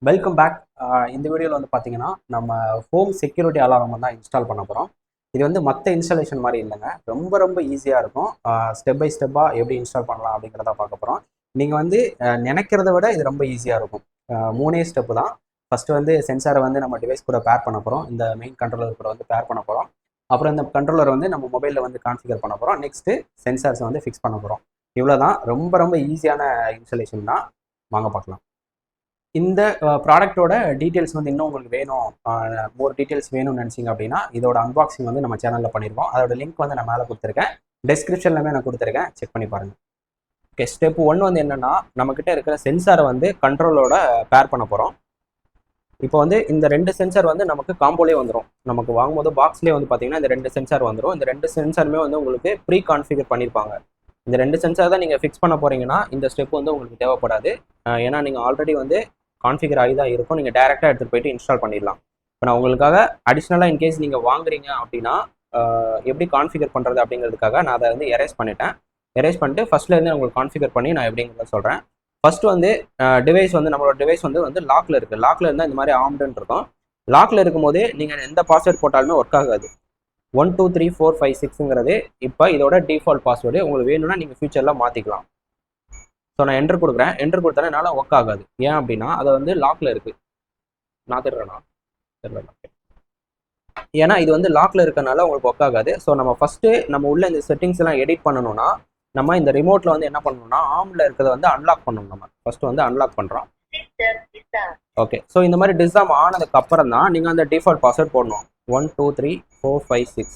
Welcome back. இந்த வீடியோவில் வந்து பார்த்தீங்கன்னா நம்ம ஹோம் செக்யூரிட்டி அலாரம் தான் இன்ஸ்டால் பண்ண போகிறோம். இது வந்து மற்ற இன்ஸ்டாலேஷன் மாதிரி இல்லைங்க, ரொம்ப ரொம்ப ஈஸியாக இருக்கும். ஸ்டெப் பை ஸ்டெப்பாக எப்படி இன்ஸ்டால் பண்ணலாம் அப்படிங்கிறத பார்க்க போகிறோம். நீங்கள் வந்து நினைக்கிறத விட இது ரொம்ப ஈஸியாக இருக்கும். மூணே ஸ்டெப்பு தான். ஃபஸ்ட்டு வந்து சென்சாரை வந்து நம்ம டிவைஸ் கூட பேர் பண்ண போகிறோம். இந்த மெயின் கண்ட்ரோலர் கூட வந்து பேர் பண்ண போகிறோம். அப்புறம் இந்த கண்ட்ரோலர் வந்து நம்ம மொபைலில் வந்து கான்ஃபிகர் பண்ண போகிறோம். நெக்ஸ்ட்டு சென்சார்ஸை வந்து ஃபிக்ஸ் பண்ண போகிறோம். இவ்வளோ தான், ரொம்ப ரொம்ப ஈஸியான இன்ஸ்டாலேஷன் தான். வாங்க பார்க்கலாம். இந்த ப்ராடக்ட்டோட டீட்டெயில்ஸ் வந்து இன்னும் உங்களுக்கு வேணும், மோர் டீட்டெயில்ஸ் வேணும்னு நினச்சிங்க அப்படின்னா இதோட அன்பாக்சிங் வந்து நம்ம சேனலில் பண்ணியிருக்கோம். அதோட லிங்க் வந்து நான் மேலே கொடுத்துருக்கேன், டெஸ்கிரிப்ஷன்லையுமே நான் கொடுத்துருக்கேன், செக் பண்ணி பாருங்கள். ஓகே, ஸ்டெப் 1 வந்து என்னென்னா, நம்மக்கிட்ட இருக்கிற சென்சாரை வந்து கண்ட்ரோலோட பேர் பண்ண போகிறோம். இப்போ வந்து இந்த 2 சென்சார் வந்து நமக்கு காம்போலே வந்துடும். நமக்கு வாங்கும்போது பாக்ஸ்லேயே வந்து பார்த்தீங்கன்னா இந்த 2 சென்சார் வந்துடும். இந்த 2 சென்சாருமே வந்து உங்களுக்கு ப்ரீ கான்ஃபிகர் பண்ணியிருப்பாங்க. இந்த 2 சென்சார் தான் நீங்கள் ஃபிக்ஸ் பண்ண போகிறீங்கன்னா இந்த ஸ்டெப் வந்து உங்களுக்கு தேவைப்படாது. ஏன்னா நீங்கள் ஆல்ரெடி வந்து கான்ஃபிகர் ஆகி தான் இருக்கும். நீங்கள் டேரெக்டாக எடுத்துகிட்டு போயிட்டு இன்ஸ்டால் பண்ணிடலாம். இப்போ நான் உங்களுக்காக அடிஷ்னலாக இன்கேஸ் நீங்கள் வாங்குறீங்க அப்படின்னா எப்படி கான்ஃபிகர் பண்ணுறது அப்படிங்கிறதுக்காக நான் அதை வந்து எரேஸ் பண்ணிட்டேன். எரேஸ் பண்ணிட்டு ஃபஸ்ட்லேருந்து உங்களுக்கு கான்ஃபிகர் பண்ணி நான் எப்படிங்கிறத சொல்கிறேன். ஃபஸ்ட்டு வந்து டிவைஸ் வந்து நம்மளோட டிவைஸ் வந்து லாக்கில் இருக்குது. லாக்கில் இருந்தால் இந்த மாதிரி ஆம்டுன்னு இருக்கும். லாக்கில் இருக்கும்போது நீங்கள் எந்த பாஸ்வேர்ட் போட்டாலுமே ஒர்க் ஆகாது. 1 2 3 4 5 6ங்கிறது இப்போ இதோட டிஃபால்ட் பாஸ்வேர்டு. உங்களுக்கு வேணும்னா நீங்கள் ஃபியூச்சரில் மாற்றிக்கலாம். ஸோ நான் என்ட்ரு கொடுக்குறேன். என்ட்ரு கொடுத்தா என்னால் ஒர்க் ஆகாது. ஏன் அப்படின்னா அது வந்து லாக்கில் இருக்குது. நான் தெரியல. ஏன்னா இது வந்து லாக்கில் இருக்கனால உங்களுக்கு ஒர்க் ஆகாது. ஸோ நம்ம ஃபஸ்ட்டு நம்ம உள்ள இந்த செட்டிங்ஸ் எல்லாம் எடிட் பண்ணணும்னா நம்ம இந்த ரிமோட்டில் வந்து என்ன பண்ணணும்னா ஆமில் இருக்கிறத வந்து அன்லாக் பண்ணணும். நம்ம ஃபஸ்ட்டு வந்து அன்லாக் பண்ணுறோம். ஓகே, ஸோ இந்த மாதிரி டிஸ்ஆம் ஆனதுக்கு அப்புறம் தான் நீங்கள் அந்த டிஃபால்ட் பாஸ்வேர்ட் போடணும். 1 2 3 4 5 6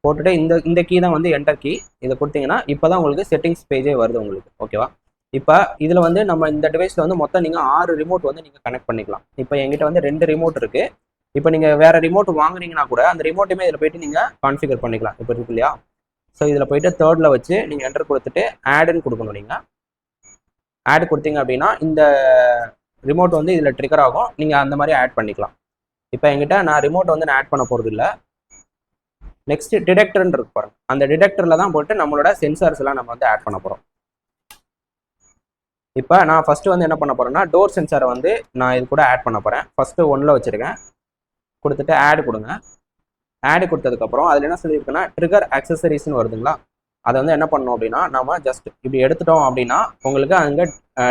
போட்டுட்டு இந்த கீ தான் வந்து என்டர் கீ. இதை கொடுத்தீங்கன்னா இப்போ தான் உங்களுக்கு செட்டிங்ஸ் பேஜே வருது உங்களுக்கு. ஓகேவா? இப்போ இதில் வந்து நம்ம இந்த டிவைஸில் வந்து மொத்தம் நீங்கள் 6 ரிமோட் வந்து நீங்கள் கனெக்ட் பண்ணிக்கலாம். இப்போ எங்கிட்ட வந்து 2 ரிமோட் இருக்குது. இப்போ நீங்கள் வேறு ரிமோட் வாங்குறீங்கன்னா கூட அந்த ரிமோட்டுமே இதில் போய்ட்டு நீங்கள் கான்ஃபிகர் பண்ணிக்கலாம். இப்போ இருக்கு இல்லையா? ஸோ இதில் போய்ட்டு தேர்டில் வச்சு நீங்கள் என்டர் கொடுத்துட்டு ஆடுன்னு கொடுக்கணும். நீங்கள் ஆடு கொடுத்தீங்க அப்படின்னா இந்த ரிமோட் வந்து இதில் ட்ரிகர் ஆகும். நீங்கள் அந்த மாதிரி ஆட் பண்ணிக்கலாம். இப்போ எங்கிட்ட நான் ரிமோட் வந்து நான் ஆட் பண்ண போகிறது இல்லை. நெக்ஸ்ட் டிடெக்டர்ன்னு இருக்கு பாருங்க. அந்த டிடெக்டரில் தான் போட்டு நம்மளோட சென்சார்ஸ் எல்லாம் நம்ம வந்து ஆட் பண்ண போகிறோம். இப்போ நான் ஃபஸ்ட்டு வந்து என்ன பண்ண போகிறேன்னா டோர் சென்சாரை வந்து நான் இது கூட ஆட் பண்ண போகிறேன். ஃபஸ்ட்டு 1ல் வச்சுருக்கேன். கொடுத்துட்டு ஆடு கொடுங்க. ஆடு கொடுத்ததுக்கப்புறம் அதில் என்ன சொல்லியிருக்குன்னா ட்ரிகர் அக்சசரிஸ்னு வருதுங்களா, அதை வந்து என்ன பண்ணணும் அப்படின்னா நம்ம ஜஸ்ட் இப்படி எடுத்துட்டோம் அப்படின்னா உங்களுக்கு அங்கே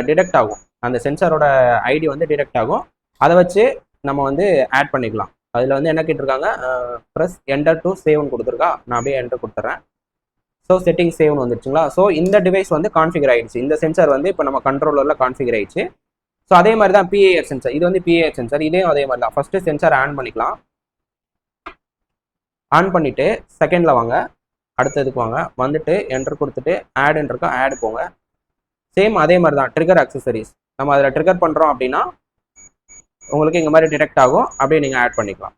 டிடெக்ட் ஆகும். அந்த சென்சாரோட ஐடி வந்து டிடெக்ட் ஆகும். அதை வச்சு நம்ம வந்து ஆட் பண்ணிக்கலாம். அதில் வந்து என்ன கேட்டிருக்காங்க, ப்ரெஸ் என்டர் டு சேவ்னு கொடுத்துருக்கா. நான் அப்படியே என்டர் கொடுத்துட்றேன். ஸோ செட்டிங் சேவ்னு வந்துருச்சுங்களா. ஸோ இந்த டிவைஸ் வந்து கான்ஃபிகர் ஆகிடுச்சு. இந்த சென்சார் வந்து இப்போ நம்ம கண்ட்ரோலரில் கான்ஃபிகர் ஆகிடுச்சு. ஸோ அதே மாதிரி தான் பிஏஆர் சென்சார். இது வந்து பிஏஆர் சென்சார். இதே அதே மாதிரி தான். ஃபஸ்ட்டு சென்சார் ஆன் பண்ணிக்கலாம். ஆன் பண்ணிவிட்டு செகண்டில் வாங்க, அடுத்ததுக்கு வாங்க, வந்துட்டு என்டர் கொடுத்துட்டு ஆடுன்னு இருக்கும், ஆடு போங்க. சேம் அதே மாதிரி தான் ட்ரிகர் அக்சசரிஸ். நம்ம அதில் ட்ரிகர் பண்ணுறோம் அப்படின்னா உங்களுக்கு இந்த மாதிரி டிடெக்ட் ஆகும். அப்படியே நீங்கள் ஆட் பண்ணிக்கலாம்.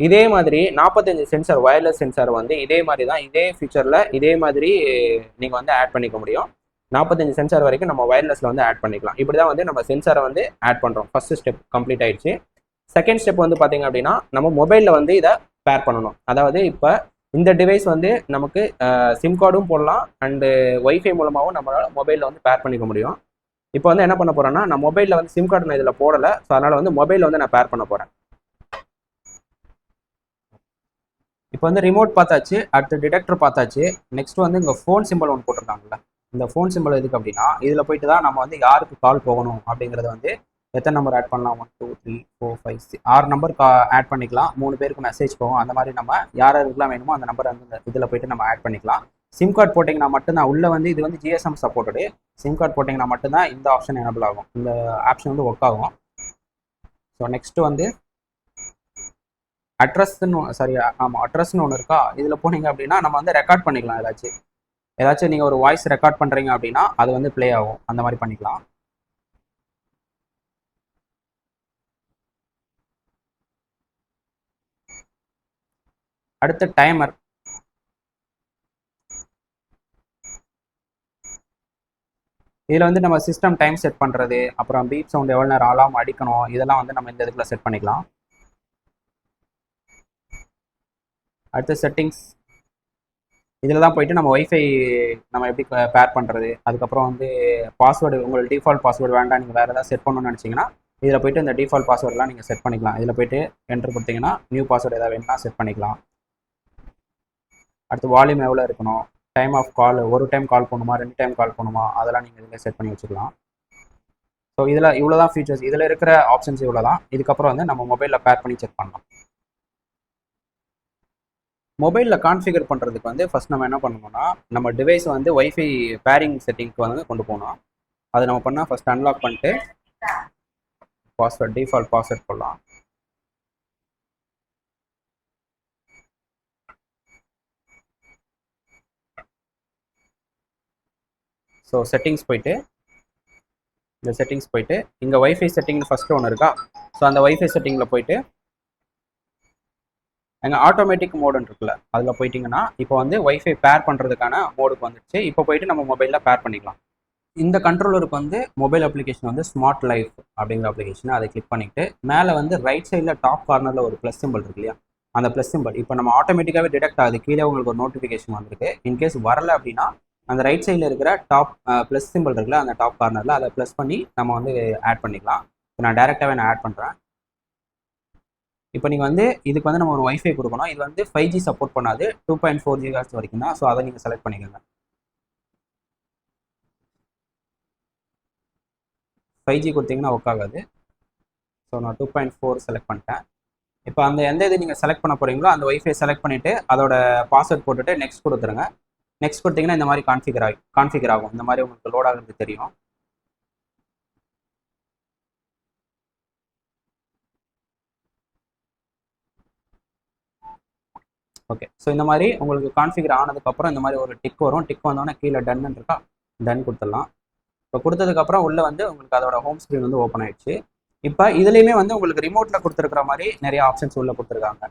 இதே மாதிரி 45 சென்சார் வயர்லெஸ் சென்சார் வந்து இதே மாதிரி தான், இதே ஃபீச்சரில் இதே மாதிரி நீங்கள் வந்து ஆட் பண்ணிக்க முடியும். 45 சென்சார் வரைக்கும் நம்ம வயர்லெஸில் வந்து ஆட் பண்ணிக்கலாம். இப்படி தான் வந்து நம்ம சென்சாரை வந்து ஆட் பண்ணுறோம். ஃபஸ்ட்டு ஸ்டெப் கம்ப்ளீட் ஆயிடுச்சு. செகண்ட் ஸ்டெப் வந்து பார்த்தீங்க அப்படின்னா நம்ம மொபைலில் வந்து இதை பேர் பண்ணணும். அதாவது இப்போ இந்த டிவைஸ் வந்து நமக்கு சிம் கார்டும் போடலாம் அண்டு ஒய்ஃபை மூலமாகவும் நம்மளால் மொபைலில் வந்து பேர் பண்ணிக்க முடியும். இப்போ வந்து என்ன பண்ண போகிறேன்னா நான் மொபைலில் வந்து சிம் கார்டு நான் இதில் போடலை. ஸோ அதனால் வந்து மொபைலில் வந்து நான் பேர் பண்ண போகிறேன். இப்போ வந்து ரிமோட் பார்த்தாச்சு, அடுத்து டிடெக்டர் பார்த்தாச்சு. நெக்ஸ்ட் வந்து இங்கே ஃபோன் சிம்பிள் ஒன்று போட்டிருக்காங்கல்ல, இந்த ஃபோன் சிம்பிள் எதுக்கு அப்படின்னா இதில் போயிட்டு தான் நம்ம வந்து யாருக்கு கால் போகணும் அப்படிங்கிறத வந்து எத்தனை நம்பர் ஆட் பண்ணலாம், 1 2 3 4 5 6 6 நம்பர் ஆட் பண்ணிக்கலாம். 3 பேருக்கு மெசேஜ் போகும். அந்த மாதிரி நம்ம யாருக்கெல்லாம் வேணுமோ அந்த நம்பர் வந்து இதில் போயிட்டு நம்ம ஆட் பண்ணிக்கலாம். சிம் கார்டு போட்டிங்கன்னா மட்டும்தான் உள்ளே வந்து இது வந்து ஜிஎஸ்எம் சப்போர்ட்டடு. சிம் கார்டு போட்டிங்கன்னா மட்டும்தான் இந்த ஆப்ஷன் எனபிள் ஆகும், இந்த ஆப்ஷன் வந்து ஒர்க் ஆகும். ஸோ நெக்ஸ்ட்டு வந்து அட்ரஸ்ன்னு அட்ரஸ்ன்னு ஒன்று இருக்கா. இதில் போனீங்க அப்படின்னா நம்ம வந்து ரெக்கார்ட் பண்ணிக்கலாம். ஏதாச்சும் நீங்கள் ஒரு வாய்ஸ் ரெக்கார்ட் பண்ணுறீங்க அப்படின்னா அது வந்து ப்ளே ஆகும். அந்த மாதிரி பண்ணிக்கலாம். அடுத்து டைமர். இதில் வந்து நம்ம சிஸ்டம் டைம் செட் பண்ணுறது, அப்புறம் பீப் சவுண்ட் எவ்வளோ நேரம் அலாம் அடிக்கணும், இதெல்லாம் வந்து நம்ம இந்த இதுக்குள்ள செட் பண்ணிக்கலாம். அடுத்து செட்டிங்ஸ். இதில் தான் போயிட்டு நம்ம ஒய்ஃபை நம்ம எப்படி பேர் பண்ணுறது, அதுக்கப்புறம் வந்து பாஸ்வேர்டு உங்களுக்கு டிஃபால்ட் பாஸ்வேர்டு வேண்டாம், நீங்கள் வேறு ஏதாவது செட் பண்ணணும்னு நினச்சிங்கன்னா இதில் போய்ட்டு இந்த டிஃபால்ட் பாஸ்வேர்டெலாம் நீங்கள் செட் பண்ணிக்கலாம். இதில் போய்ட்டு என்ட்ரு கொடுத்தீங்கன்னா நியூ பாஸ்வேர்டு ஏதாவது வேணும்னா செட் பண்ணிக்கலாம். அடுத்து வால்யூம் எவ்வளோ இருக்கணும், டைம் ஆஃப் கால், ஒரு டைம் கால் பண்ணுமா 2 டைம் கால் பண்ணுமா, அதெல்லாம் நீங்கள் இதில் செட் பண்ணி வச்சுக்கலாம். ஸோ இதில் இவ்வளோ தான் ஃபீச்சர்ஸ், இதில் இருக்கிற ஆப்ஷன்ஸ் இவ்வளோ தான். இதுக்கப்புறம் வந்து நம்ம மொபைலில் பேர் பண்ணி செக் பண்ணலாம். மொபைலில் கான்ஃபிகர் பண்ணுறதுக்கு வந்து ஃபஸ்ட் நம்ம என்ன பண்ணணும்னா, நம்ம டிவைஸ் வந்து ஒய்ஃபை பேரிங் செட்டிங்க்கு வந்து கொண்டு போகணும். அதை நம்ம பண்ணால் ஃபஸ்ட் அன்லாக் பண்ணிட்டு பாஸ்வேர்ட் டிஃபால்ட் பாஸ்வேர்ட் போடலாம். ஸோ செட்டிங்ஸ் போயிட்டு இந்த செட்டிங்ஸ் போயிட்டு இங்கே ஒய்ஃபை செட்டிங்னு ஃபஸ்ட்டு ஒன்று இருக்கா, ஸோ அந்த ஒய்ஃபை செட்டிங்கில் போயிட்டு எங்கள் ஆட்டோமேட்டிக் மோடுன்னு இருக்குல்ல, அதில் போயிட்டிங்கன்னா இப்போ வந்து ஒய்ஃபை பேர் பண்ணுறதுக்கான மோடுக்கு வந்துடுச்சு. இப்போ போயிட்டு நம்ம மொபைலில் பேர் பண்ணிக்கலாம். இந்த கண்ட்ரோலருக்கு வந்து மொபைல் அப்ளிகேஷன் வந்து ஸ்மார்ட் லைஃப் அப்படிங்கிற அப்ளிகேஷனை அதை கிளிக் பண்ணிவிட்டு மேலே வந்து ரைட் சைடில் டாப் கார்னரில் ஒரு ப்ளஸ் சிம்பிள் இருக்கு இல்லையா, அந்த ப்ளஸ் சிம்பிள் இப்போ நம்ம ஆட்டோமேட்டிக்காகவே டிடெக்ட் ஆகுது. கீழே உங்களுக்கு ஒரு நோட்டிஃபிகேஷன் வந்திருக்கு. இன்கேஸ் வரலை அப்படின்னா அந்த ரைட் சைடில் இருக்கிற டாப் ப்ளஸ் சிம்பிள் இருக்குல்ல, அந்த டாப் கார்னரில் அதை ப்ளஸ் பண்ணி நம்ம வந்து ஆட் பண்ணிக்கலாம். இப்போ நான் டேரெக்டாகவே நான் ஆட் பண்ணுறேன். இப்போ நீங்கள் வந்து இதுக்கு வந்து நம்ம ஒரு ஒய்ஃபை கொடுக்கணும். இது வந்து 5G சப்போர்ட் பண்ணாது, 2.4 GHz வரைக்கும் தான். ஸோ அதை நீங்கள் செலக்ட் பண்ணிக்கோங்க. 5G கொடுத்தீங்கன்னா ஒர்க் ஆகாது. ஸோ நான் 2.4 செலக்ட் பண்ணிட்டேன். இப்போ அந்த எந்த இது நீங்கள் செலக்ட் பண்ண போகிறீங்களோ அந்த ஒய்ஃபை செலக்ட் பண்ணிவிட்டு அதோட பாஸ்வேர்ட் போட்டுட்டு நெக்ஸ்ட் கொடுத்துருங்க. நெக்ஸ்ட் கொடுத்தீங்கன்னா இந்த மாதிரி கான்ஃபிகர் ஆகும். இந்த மாதிரி உங்களுக்கு லோட் ஆகிறது தெரியும். ஓகே, ஸோ இந்த மாதிரி உங்களுக்கு கான்ஃபிகர் ஆனதுக்கப்புறம் இந்த மாதிரி ஒரு டிக் வரும். டிக் வந்தோடனே கீழே டன்னு இருக்கா, டன் கொடுத்துடலாம். இப்போ கொடுத்ததுக்கப்புறம் உள்ளே வந்து உங்களுக்கு அதோட ஹோம் ஸ்க்ரீன் வந்து ஓப்பன் ஆயிடுச்சு. இப்போ இதுலேயுமே வந்து உங்களுக்கு ரிமோட்டில் கொடுத்துருக்குற மாதிரி நிறைய ஆப்ஷன்ஸ் உள்ளே கொடுத்துருக்காங்க.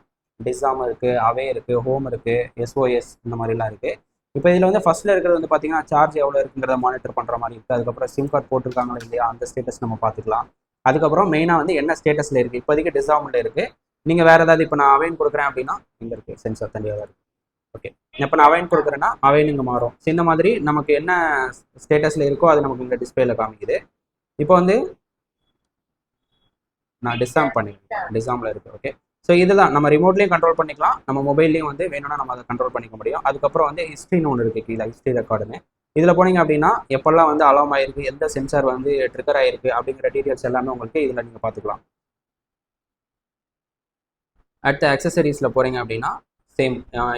டிஸாம் இருக்குது, அவே இருக்குது, ஹோம் இருக்குது, எஸ்ஓஎஸ் இந்த மாதிரிலாம் இருக்குது. இப்போ இதில் வந்து ஃபஸ்ட்டில் இருக்கிறது வந்து பார்த்தீங்கன்னா சார்ஜ் எவ்வளோ இருக்குங்கிறத மானிட்டர் பண்ணுற மாதிரி இருக்குது. அதுக்கப்புறம் சிம் கார்டு போட்டிருக்காங்களா இல்லையா அந்த ஸ்டேட்டஸ் நம்ம பார்த்துக்கலாம். அதுக்கப்புறம் மெயினாக வந்து என்ன ஸ்டேட்டஸில் இருக்குது, இப்போதைக்கு டிஸாமில் இருக்குது. நீங்கள் வேறு ஏதாவது இப்போ நான் அவைன் கொடுக்குறேன் அப்படின்னா இங்கே இருக்குது சென்சார் தனியாக இருக்குது. ஓகே, இப்போ நான் அவைன் கொடுக்குறேன்னா அவைன் இங்கே மாறும். ஸோ இந்த மாதிரி நமக்கு என்ன ஸ்டேட்டஸில் இருக்கோ அது நமக்கு இங்கே டிஸ்பிளேல காமிக்குது. இப்போ வந்து நான் டிஸாம் பண்ணிக்கிறேன், டிஸாமில் இருக்குது. ஓகே, ஸோ இதுதான் நம்ம ரிமோட்லேயும் கண்ட்ரோல் பண்ணிக்கலாம், நம்ம மொபைல்லையும் வந்து வேணும்னா நம்ம அதை கண்ட்ரோல் பண்ணிக்க முடியும். அதுக்கப்புறம் வந்து ஹிஸ்ட்ரின்னு ஒன்று இருக்குது கீழே, ஹிஸ்ட்ரி ரெக்கார்டுன்னு. இதில் போனீங்க அப்படின்னா எப்போல்லாம் வந்து அலார்ம் ஆயிருக்கு, எந்த சென்சார் வந்து ட்ரிகர் ஆயிருக்கு அப்படிங்கிற டீட்டெயில்ஸ் எல்லாமே உங்களுக்கு இதில் நீங்கள் பார்த்துக்கலாம். அடுத்த அக்சசரிஸில் போகிறீங்க அப்படின்னா சேம்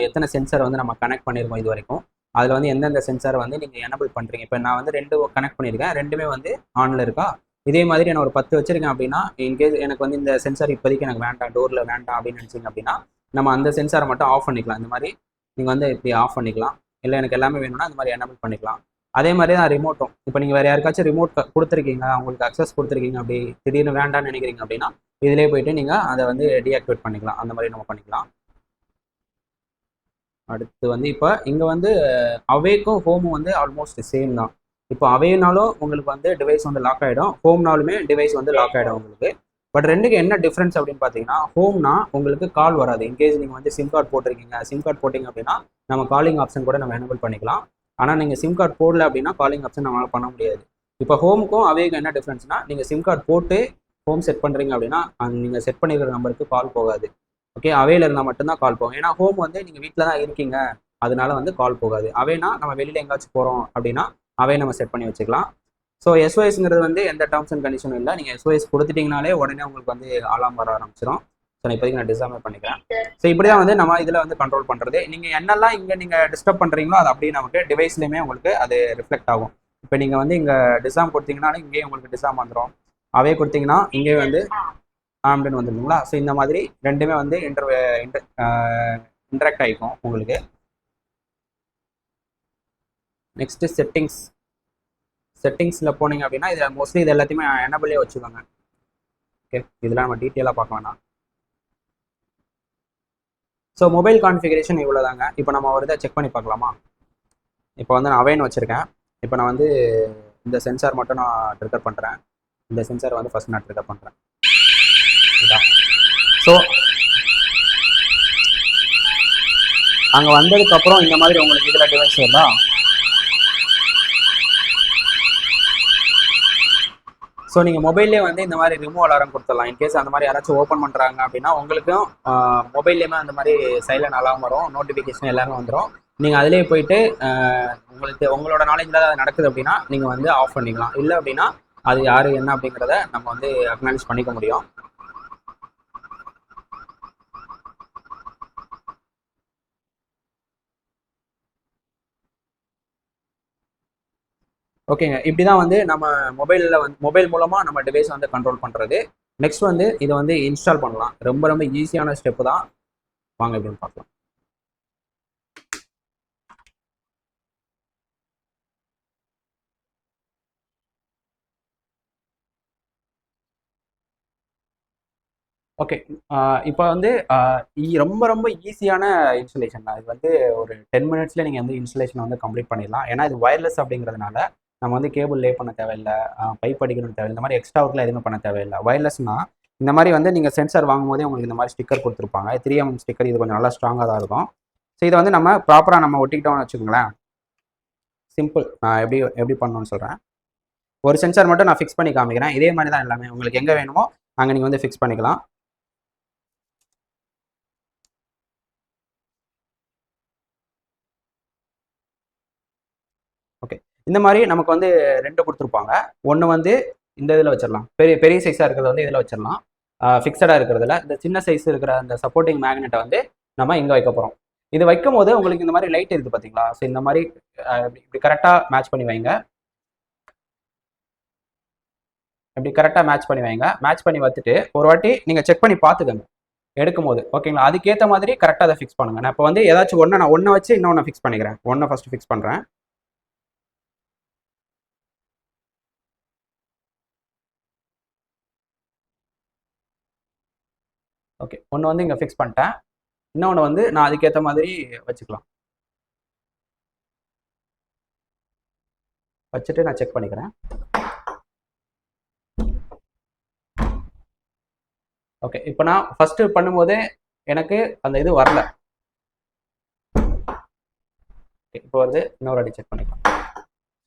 எத்தனை சென்சார் வந்து நம்ம கனெக்ட் பண்ணியிருக்கோம் இது வரைக்கும், அதில் வந்து எந்தெந்த சென்சாரை வந்து நீங்கள் எனபிள் பண்ணுறீங்க. இப்போ நான் வந்து 2 கனெக்ட் பண்ணியிருக்கேன், 2மே வந்து ஆனில் இருக்கா. இதே மாதிரி நான் ஒரு 10 வச்சுருக்கேன் அப்படின்னா இன்கேஸ் எனக்கு வந்து இந்த சென்சார் இப்போதைக்கு எனக்கு வேண்டாம், டோரில் வேண்டாம் அப்படின்னு நினச்சிங்க அப்படின்னா நம்ம அந்த சென்சாரை மட்டும் ஆஃப் பண்ணிக்கலாம். இந்த மாதிரி நீங்கள் வந்து இப்படி ஆஃப் பண்ணிக்கலாம். இல்லை எனக்கு எல்லாமே வேணும்னா இந்த மாதிரி எனபிள் பண்ணிக்கலாம். அதே மாதிரி தான் ரிமோட்டும். இப்போ நீங்கள் வேறு யாருக்காச்சும் ரிமோட் கொடுத்துருக்கீங்க, அவங்களுக்கு அக்சஸ் கொடுத்துருக்கீங்க, அப்படி திடீர்னு வேண்டாம்னு நினைக்கிறீங்க அப்படின்னா இதிலே போயிட்டு நீங்கள் அதை வந்து டீஆக்டிவேட் பண்ணிக்கலாம். அந்த மாதிரி நம்ம பண்ணிக்கலாம். அடுத்து வந்து இப்போ இங்கே வந்து அவேக்கும் ஹோமும் வந்து ஆல்மோஸ்ட் சேம் தான். இப்போ அவேனாலும் உங்களுக்கு வந்து டிவைஸ் வந்து லாக் ஆகிடும், ஹோம்னாலுமே டிவைஸ் வந்து லாக் ஆகிடும் உங்களுக்கு. பட் ரெண்டுக்கு என்ன டிஃப்ரென்ஸ் அப்படின்னு பார்த்தீங்கன்னா, ஹோம்னா உங்களுக்கு கால் வராது. இன்கேஸ் நீங்கள் வந்து சிம் கார்டு போட்டிருக்கீங்க, சிம் கார்டு போட்டிங்க அப்படின்னா நம்ம காலிங் ஆப்ஷன் கூட நம்ம எனபிள் பண்ணிக்கலாம். ஆனால் நீங்கள் சிம் கார்டு போடல அப்படின்னா காலிங் ஆப்ஷன் நம்மளால் பண்ண முடியாது. இப்போ ஹோமுக்கும் அவேக்கும் என்ன டிஃப்ரென்ஸ்னா, நீங்கள் சிம் கார்டு போட்டு ஹோம் செட் பண்ணுறீங்க அப்படின்னா நீங்கள் செட் பண்ணிக்கிற நம்பருக்கு கால் போகாது. ஓகே, அவையில் இருந்தால் மட்டும்தான் கால் போகும். ஏன்னா ஹோம் வந்து நீங்கள் வீட்டில் தான் இருக்கீங்க, அதனால வந்து கால் போகாது. அவைனா நம்ம வெளியில் எங்கேயாச்சும் போகிறோம் அப்படின்னா அவை நம்ம செட் பண்ணி வச்சுக்கலாம். ஸோ எஸ்ஓஎஸ்ங்கிறது வந்து எந்த டேர்ம்ஸ் அண்ட் கண்டிஷனும் இல்லை. நீங்கள் எஸ்ஓஎஸ் கொடுத்துட்டிங்கனாலே உடனே உங்களுக்கு வந்து அலாம் வர ஆரம்பிச்சிடும். ஸோ நான் இப்போதைக்கு நான் டிசாமே பண்ணிக்கிறேன். ஸோ இப்படி தான் வந்து நம்ம இதில் வந்து கண்ட்ரோல் பண்ணுறது. நீங்கள் என்னெல்லாம் இங்கே நீங்கள் டிஸ்டர்ப் பண்ணுறீங்களோ அது அப்படியே நமக்கு டிவைஸ்லையுமே உங்களுக்கு அது ரிஃப்ளெக்ட் ஆகும். இப்போ நீங்கள் வந்து இங்கே டிசாம் கொடுத்தீங்கனாலும் இங்கேயும் உங்களுக்கு டிசாம் வந்துடும். அவே கொடுத்தீங்கன்னா இங்கே வந்து ஆம்டுன்னு வந்துருங்களா. ஸோ இந்த மாதிரி ரெண்டுமே வந்து இன்டராக்ட் ஆகிக்கும் உங்களுக்கு. நெக்ஸ்ட்டு செட்டிங்ஸில் போனீங்க அப்படின்னா இது மோஸ்ட்லி இது எல்லாத்தையுமே எனபிளே வச்சுக்கோங்க. ஓகே, இதெல்லாம் நம்ம டீட்டெயிலாக பார்க்க வேணாம். ஸோ மொபைல் கான்ஃபிகரேஷன் இவ்வளோ தாங்க. இப்போ நம்ம ஒரு இதை செக் பண்ணி பார்க்கலாமா. இப்போ வந்து நான் அவைன் வச்சுருக்கேன். இப்போ நான் வந்து இந்த சென்சார் மட்டும் நான் ட்ரிகர் பண்ணுறேன். இந்த சென்சார் வந்து ஃபஸ்ட் நான் ட்ரிகர் பண்ணுறேன். ஸோ அங்கே வந்ததுக்கப்புறம் இந்த மாதிரி உங்களுக்கு இதில் டிவைஸ் வருதா. ஸோ நீங்கள் மொபைல்லே வந்து இந்த மாதிரி ரிமூவ் அலாரம் கொடுத்துடலாம். இன்கேஸ் அந்த மாதிரி யாராச்சும் ஓப்பன் பண்ணுறாங்க அப்படின்னா உங்களுக்கும் மொபைல்லேயுமே அந்த மாதிரி சைலண்ட் அலாரம் வரும், நோட்டிஃபிகேஷன் எல்லாமே வந்துடும். நீங்கள் அதிலே போயிட்டு உங்களுக்கு உங்களோட நாலேஜில் அது நடக்குது அப்படின்னா நீங்கள் வந்து ஆஃப் பண்ணிக்கலாம். இல்லை அப்படின்னா அது யார் என்ன அப்படிங்கிறத நம்ம வந்து அக்னாலேஜ் பண்ணிக்க முடியும். ஓகேங்க, இப்படி தான் வந்து நம்ம மொபைலில் வந்து மொபைல் மூலமாக நம்ம டிவைஸ் வந்து கண்ட்ரோல் பண்ணுறது. நெக்ஸ்ட் வந்து இதை வந்து இன்ஸ்டால் பண்ணலாம். ரொம்ப ரொம்ப ஈஸியான ஸ்டெப்பு தான். வாங்க எப்படின்னு பார்க்கலாம். ஓகே, இப்போ வந்து ரொம்ப ரொம்ப ஈஸியான இன்ஸ்டலேஷன் தான். இது வந்து ஒரு 10 மினிட்ஸ்ல நீங்கள் வந்து இன்ஸ்டலேஷன் வந்து கம்ப்ளீட் பண்ணிடலாம். ஏன்னா இது வயர்லெஸ் அப்படிங்கிறதுனால நம்ம வந்து கேபிள் லே பண்ண தேவையில்லை, பைப் அடிக்கணும் தேவையில்லை, இந்த மாதிரி எக்ஸ்ட்ரா ஒர்க்லாம் எதுவுமே பண்ண தேவையில்லை. வயர்லெஸ்னா இந்த மாதிரி வந்து நீங்கள் சென்சார் வாங்கும்போதே உங்களுக்கு இந்த மாதிரி ஸ்டிக்கர் கொடுத்துருப்பாங்க. 3mm ஸ்டிக்கர், இது கொஞ்சம் நல்லா ஸ்ட்ராங்காக தான் இருக்கும். ஸோ இதை வந்து நம்ம ப்ராப்பராக நம்ம ஒட்டிக்கிட்டோம்னு வச்சுக்கோங்களேன். சிம்பிள், நான் எப்படி எப்படி பண்ணணும்னு சொல்கிறேன். ஒரு சென்சார் மட்டும் நான் ஃபிக்ஸ் பண்ணி காமிக்கிறேன். இதே மாதிரி தான் எல்லாமே உங்களுக்கு எங்கே வேணுமோ அங்கே நீங்கள் வந்து ஃபிக்ஸ் பண்ணிக்கலாம். ஓகே, இந்த மாதிரி நமக்கு வந்து 2 கொடுத்துருப்பாங்க. ஒன்று வந்து இந்த இதில் வச்சிடலாம், பெரிய பெரிய சைஸாக இருக்கிறத வந்து இதில் வச்சிடலாம். ஃபிக்ஸடாக இருக்கிறதுல இந்த சின்ன சைஸ் இருக்கிற அந்த சப்போர்ட்டிங் மேக்னெட்டை வந்து நம்ம இங்கே வைக்க போகிறோம். இது வைக்கும் போது உங்களுக்கு இந்த மாதிரி லைட் இருக்குது பார்த்தீங்களா? ஸோ இந்த மாதிரி இப்படி கரெக்டாக மேட்ச் பண்ணி வைங்க. இப்படி கரெக்டாக மேட்ச் பண்ணி வைங்க. மேட்ச் பண்ணி வச்சுட்டு ஒரு வாட்டி நீங்கள் செக் பண்ணி பார்த்துக்கங்க எடுக்கும் போது. ஓகேங்களா? அதுக்கேற்ற மாதிரி கரெக்டாக அதை ஃபிக்ஸ் பண்ணுங்கள். நான் இப்போ வந்து ஏதாச்சும் நான் ஒன்றை வச்சு இன்னொன்று ஃபிக்ஸ் பண்ணிக்கிறேன். ஒன்றை ஃபஸ்ட்டு ஃபிக்ஸ் பண்ணுறேன். ஓகே, ஒன்று வந்து இங்கே ஃபிக்ஸ் பண்ணிட்டேன். இன்னொன்று வந்து நான் அதுக்கேற்ற மாதிரி வச்சுக்கலாம். வச்சுட்டு நான் செக் பண்ணிக்கிறேன். ஓகே, இப்போ நான் ஃபஸ்ட்டு பண்ணும்போதே எனக்கு அந்த இது வரல. இப்போ வந்து இன்னொரு அடி செக் பண்ணிக்கலாம்.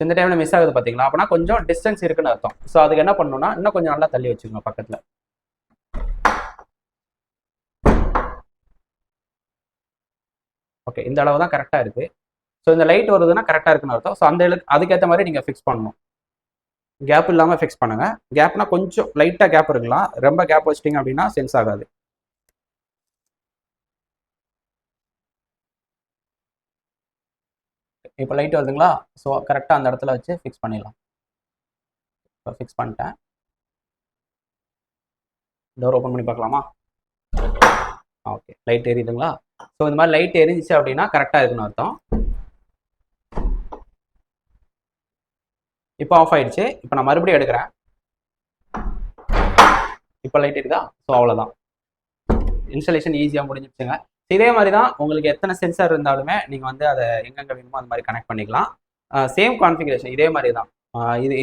இந்த டைமில் மிஸ் ஆகுது பார்த்தீங்களா? அப்படின்னா கொஞ்சம் டிஸ்டன்ஸ் இருக்குன்னு அர்த்தம். ஸோ அதுக்கு என்ன பண்ணணும்னா இன்னும் கொஞ்சம் நல்லா தள்ளி வச்சுக்கோங்க பக்கத்தில். ஓகே, இந்த அளவு தான் கரெக்டாக இருக்குது. ஸோ இந்த லைட் வருதுன்னா கரெக்டாக இருக்குன்னு அர்த்தம். ஸோ அந்த அதுக்கேற்ற மாதிரி நீங்கள் ஃபிக்ஸ் பண்ணணும். கேப் இல்லாமல் ஃபிக்ஸ் பண்ணுங்கள். கேப்னா கொஞ்சம் லைட்டாக கேப் இருக்கலாம். ரொம்ப கேப் வச்சிட்டிங்க அப்படின்னா சென்ஸ் ஆகாது. இப்போ லைட் வருதுங்களா? ஸோ கரெக்டாக அந்த இடத்துல வச்சு ஃபிக்ஸ் பண்ணிடலாம். இப்போ ஃபிக்ஸ் பண்ணிட்டேன். டோர் ஓப்பன் பண்ணி பார்க்கலாமா? Okay, light எரியுதுங்களா? ஸோ இந்த மாதிரி லைட் எரிஞ்சிச்சு அப்படின்னா கரெக்டாக இருக்குன்னு அர்த்தம். இப்போ ஆஃப் ஆயிடுச்சு. இப்போ நான் மறுபடியும் எடுக்கிறேன். இப்போ லைட் இருக்குதா? ஸோ அவ்வளோதான், இன்ஸ்டாலேஷன் ஈஸியாக முடிஞ்சிடுச்சுங்க. இதே மாதிரி தான் உங்களுக்கு எத்தனை சென்சார் இருந்தாலுமே நீங்கள் வந்து அதை எங்கெங்கே வேணுமோ அந்த மாதிரி கனெக்ட் பண்ணிக்கலாம். சேம் கான்ஃபிகரேஷன் இதே மாதிரி தான்.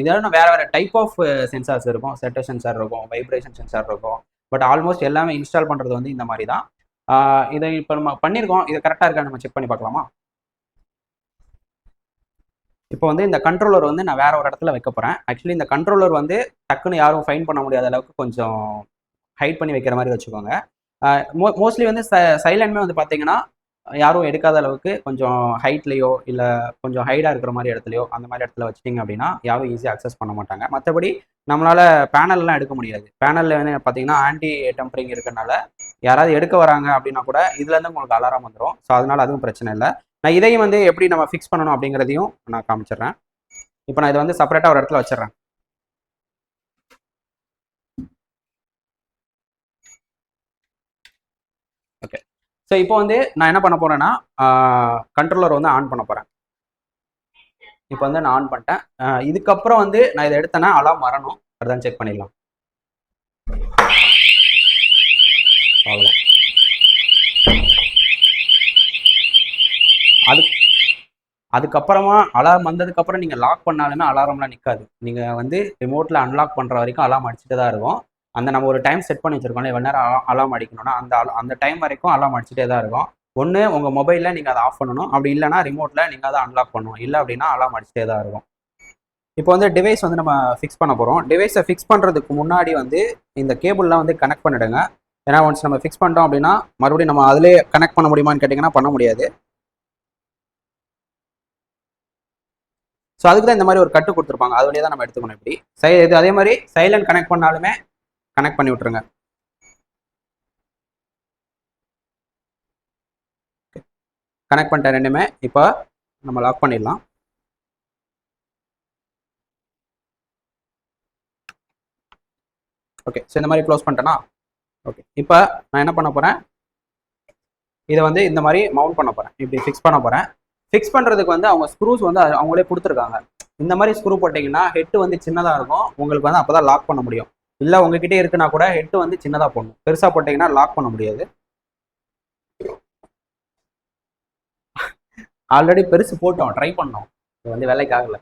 இதெல்லாம் வேறு வேறு டைப் ஆஃப் சென்சார்ஸ் இருக்கும். செட்டர் சென்சார் இருக்கும், வைப்ரேஷன் சென்சார் இருக்கும். பட் ஆல்மோஸ்ட் எல்லாமே இன்ஸ்டால் பண்ணுறது வந்து இந்த மாதிரி தான். இதை இப்போ நம்ம பண்ணியிருக்கோம். இது கரெக்டாக இருக்கா நம்ம செக் பண்ணி பார்க்கலாமா? இப்போ வந்து இந்த கண்ட்ரோலர் வந்து நான் வேற ஒரு இடத்துல வைக்க போகிறேன். ஆக்சுவலி இந்த கண்ட்ரோலர் வந்து டக்குன்னு யாரும் ஃபைன் பண்ண முடியாத அளவுக்கு கொஞ்சம் ஹைட் பண்ணி வைக்கிற மாதிரி வச்சுக்கோங்க. மோஸ்ட்லி வந்து சைலண்ட்மே வந்து பார்த்தீங்கன்னா யாரும் எடுக்காத அளவுக்கு கொஞ்சம் ஹைட்லேயோ இல்லை கொஞ்சம் ஹைடாக இருக்கிற மாதிரி இடத்துலையோ அந்த மாதிரி இடத்துல வச்சிட்டிங்க அப்படின்னா யாரும் ஈஸியாக அக்சஸ் பண்ண மாட்டாங்க. மற்றபடி நம்மளால் பேனல்லாம் எடுக்க முடியாது. பேனலில் வந்து பார்த்தீங்கன்னா ஆன்டி டெம்பரிங் இருக்கிறனால யாராவது எடுக்க வராங்க அப்படின்னா கூட இதுலேருந்து உங்களுக்கு அலாரம் வந்துடும். ஸோ அதனால அதுவும் பிரச்சனை இல்லை. நான் இதையும் வந்து எப்படி நம்ம ஃபிக்ஸ் பண்ணணும் அப்படிங்கிறதையும் நான் காமிச்சிடுறேன். இப்போ நான் இதை வந்து செப்பரேட்டாக ஒரு இடத்துல வச்சிடுறேன். ஓகே, ஸோ இப்போ வந்து நான் என்ன பண்ண போறேன்னா கண்ட்ரோலர் வந்து ஆன் பண்ண போறேன். இப்போ வந்து நான் ஆன் பண்ணிட்டேன். இதுக்கப்புறம் வந்து நான் இதை எடுத்தேன்னா அலாம் வரணும். அதுதான் செக் பண்ணிடலாம். அவ்வளோதான். அதுக்கப்புறமா அலாரம் வந்ததுக்கப்புறம் நீங்கள் லாக் பண்ணாலுமே அலாரம்லாம் நிற்காது. நீங்கள் வந்து ரிமோட்டில் அன்லாக் பண்ணுற வரைக்கும் அலாரம் அடிச்சுட்டு தான் இருக்கும். அந்த நம்ம ஒரு டைம் செட் பண்ணி வச்சுருக்கோம், எவ்வளோ நேரம் அலாரம் அடிக்கணும்னா அந்த டைம் வரைக்கும் அலாரம் அடிச்சுட்டே தான் இருக்கும். ஒன்று உங்கள் மொபைலில் நீங்கள் அதை ஆஃப் பண்ணணும், அப்படி இல்லைனா ரிமோட்டில் நீங்கள் அதை அன்லாக் பண்ணணும். இல்லை அப்படின்னா அலாரம் அடிச்சுட்டே தான் இருக்கும். இப்போ வந்து டிவைஸ் வந்து நம்ம ஃபிக்ஸ் பண்ண போகிறோம். டிவைஸை ஃபிக்ஸ் பண்ணுறதுக்கு முன்னாடி வந்து இந்த கேபிள்லாம் வந்து கனெக்ட் பண்ணிடுங்க. ஏன்னா ஒன்ஸ் நம்ம ஃபிக்ஸ் பண்ணிட்டோம் அப்படின்னா மறுபடியும் நம்ம அதிலே கனெக்ட் பண்ண முடியுமான்னு கேட்டிங்கன்னா பண்ண முடியாது. ஸோ அதுக்கு தான் இந்த மாதிரி ஒரு கட்டு கொடுத்துருப்பாங்க, அது வழியாக தான் நம்ம எடுத்துக்கணும். இப்படி இது அதே மாதிரி சைலண்ட் கனெக்ட் பண்ணாலுமே கனெக்ட் பண்ணி விட்ருங்க. கனெக்ட் பண்ணிட்டேன் ரெண்டுமே. இப்போ நம்ம லாக் பண்ணிடலாம். ஓகே, ஸோ இந்த மாதிரி க்ளோஸ் பண்ணிட்டேன்னா ஓகே. இப்போ நான் என்ன பண்ண போகிறேன், இதை வந்து இந்த மாதிரி மவுண்ட் பண்ண போகிறேன், இப்படி ஃபிக்ஸ் பண்ண போகிறேன். ஃபிக்ஸ் பண்ணுறதுக்கு வந்து அவங்க ஸ்க்ரூஸ் வந்து அவங்களே கொடுத்துருக்காங்க. இந்த மாதிரி ஸ்க்ரூ போட்டிங்கன்னா ஹெட்டு வந்து சின்னதாக இருக்கும், உங்களுக்கு வந்து அப்போ தான் லாக் பண்ண முடியும். இல்லை உங்ககிட்டே இருக்குன்னா கூட ஹெட்டு வந்து சின்னதாக போடணும், பெருசாக போட்டிங்கன்னா லாக் பண்ண முடியாது. ஆல்ரெடி பெருசு போட்டோம், ட்ரை பண்ணோம், இது வந்து வேலைக்கு ஆகலை.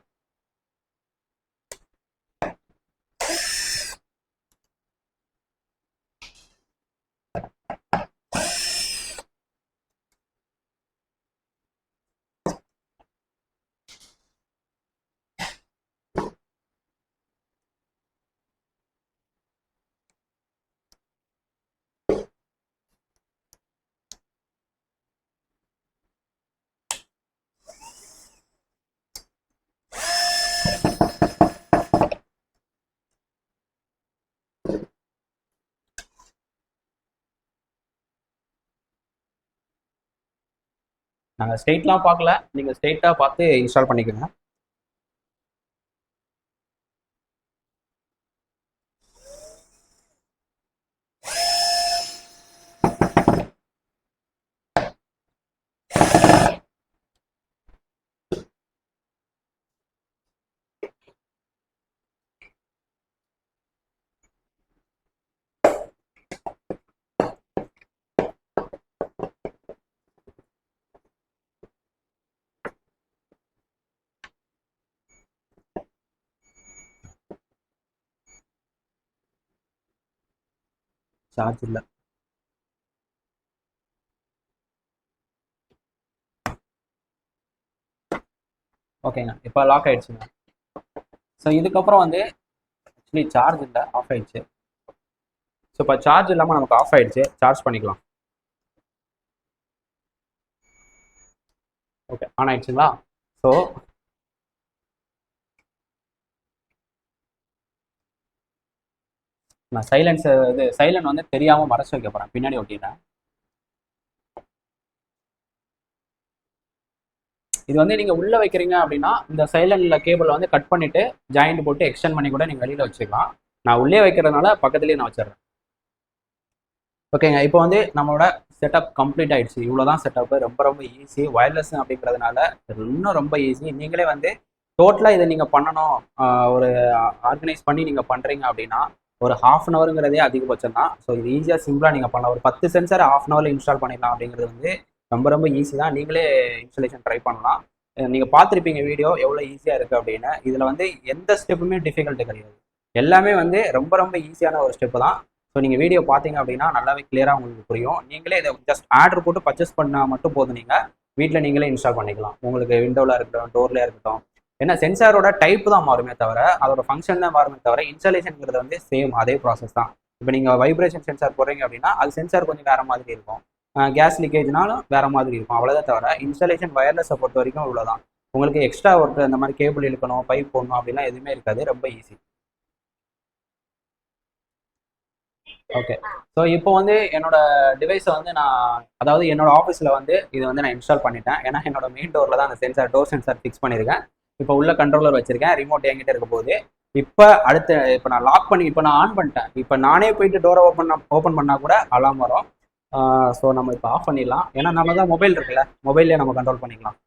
நாங்கள் ஸ்ட்ரெயிட்லாம் பார்க்கல, நீங்கள் ஸ்ட்ரெயிட்டாக பார்த்து இன்ஸ்டால் பண்ணிக்கோங்க. சார்ஜ் இல்லை. ஓகேங்க, இப்போ லாக் ஆயிடுச்சுங்க. ஸோ இதுக்கப்புறம் வந்து ஆக்சுவலி சார்ஜ் இல்லை, ஆஃப் ஆயிடுச்சு. ஸோ இப்போ சார்ஜ் இல்லாமல் நமக்கு ஆஃப் ஆயிடுச்சு, சார்ஜ் பண்ணிக்கலாம். ஓகே, ஆன் ஆயிடுச்சுங்களா? ஸோ நான் சைலண்ட் வந்து தெரியாமல் மறைச்சு வைக்க போகிறேன், பின்னாடி ஒட்டிடுறேன். இது வந்து நீங்கள் உள்ளே வைக்கிறீங்க அப்படின்னா இந்த சைலண்டில் கேபிளை வந்து கட் பண்ணிவிட்டு ஜாயிண்ட் போட்டு எக்ஸ்டெண்ட் பண்ணி கூட நீங்கள் வெளியில் வச்சுக்கலாம். நான் உள்ளே வைக்கிறதுனால பக்கத்துலேயே நான் வச்சிடுறேன். ஓகேங்க, இப்போ வந்து நம்மளோட செட்டப் கம்ப்ளீட் ஆயிடுச்சு. இவ்வளோதான் செட்டப்பு, ரொம்ப ரொம்ப ஈஸி. வயர்லெஸ் அப்படிங்கிறதுனால இன்னும் ரொம்ப ஈஸி. நீங்களே வந்து டோட்டலாக இதை நீங்கள் பண்ணணும், ஒரு ஆர்கனைஸ் பண்ணி நீங்கள் பண்ணுறீங்க அப்படின்னா ஒரு ½ அதிகபட்சம் தான். ஸோ இது ஈஸியாக சிம்பிளாக நீங்கள் பண்ணலாம். ஒரு 10 சென்சார் ½ இன்ஸ்டால் பண்ணிடலாம் அப்படிங்கிறது வந்து ரொம்ப ரொம்ப ஈஸி தான். நீங்களே இன்ஸ்டாலேஷன் ட்ரை பண்ணலாம். நீங்கள் பார்த்துருப்பீங்க வீடியோ எவ்வளோ ஈஸியாக இருக்குது அப்படின்னு. இதில் வந்து எந்த ஸ்டெப்புமே டிஃபிகல்ட்டு கிடையாது, எல்லாமே வந்து ரொம்ப ரொம்ப ஈஸியான ஒரு ஸ்டெப்பு தான். ஸோ நீங்கள் வீடியோ பார்த்தீங்க அப்படின்னா நல்லாவே கிளியராக உங்களுக்கு புரியும். நீங்களே இதை ஜஸ்ட் ஆர்டர் போட்டு பர்ச்சேஸ் பண்ணால் மட்டும் போதும், நீங்கள் வீட்டில் நீங்களே இன்ஸ்டால் பண்ணிக்கலாம். உங்களுக்கு விண்டோவில் இருக்கட்டும், டோர்லேயே இருக்கட்டும். ஏன்னா சென்சாரோட டைப் தான் மாறுமே தவிர அதோட ஃபங்க்ஷன் தான் மாறுமே தவிர இன்ஸ்டாலேஷனுங்கிறது வந்து சேம் அதே ப்ராசஸ் தான். இப்போ நீங்கள் வைப்ரேஷன் சென்சார் போடுறீங்க அப்படின்னா அது சென்சார் கொஞ்சம் வேறு மாதிரி இருக்கும், கேஸ் லீக்கேஜ்னாலும் வேறு மாதிரி இருக்கும், அவ்வளோதான். தவிர இன்ஸ்டாலேஷன் வயர்லெஸை பொறுத்த வரைக்கும் இவ்வளோதான். உங்களுக்கு எக்ஸ்ட்ரா ஒர்க்கு இந்த மாதிரி கேபிள் இழுக்கணும், பைப் போடணும் அப்படிலாம் எதுவுமே இருக்காது, ரொம்ப ஈஸி. ஓகே, ஸோ இப்போ வந்து என்னோட டிவைஸை வந்து அதாவது என்னோட ஆஃபீஸில் வந்து இதை வந்து நான் இன்ஸ்டால் பண்ணிட்டேன். ஏன்னா என்னோட மெயின் டோரில் தான் அந்த சென்சார், டோர் சென்சார் ஃபிக்ஸ் பண்ணியிருக்கேன். இப்போ உள்ள கண்ட்ரோலர் வச்சிருக்கேன், ரிமோட் என்கிட்ட இருக்க போது. இப்போ நான் லாக் பண்ணி இப்போ நான் ஆன் பண்ணிட்டேன். இப்போ நானே போயிட்டு டோரை ஓப்பன் பண்ணால் கூட அலாம் வரும். ஸோ நம்ம இப்போ ஆஃப் பண்ணிடலாம். ஏன்னா நம்ம தான் மொபைல் இருக்குல்ல, மொபைல்லே நம்ம கண்ட்ரோல் பண்ணிக்கலாம்.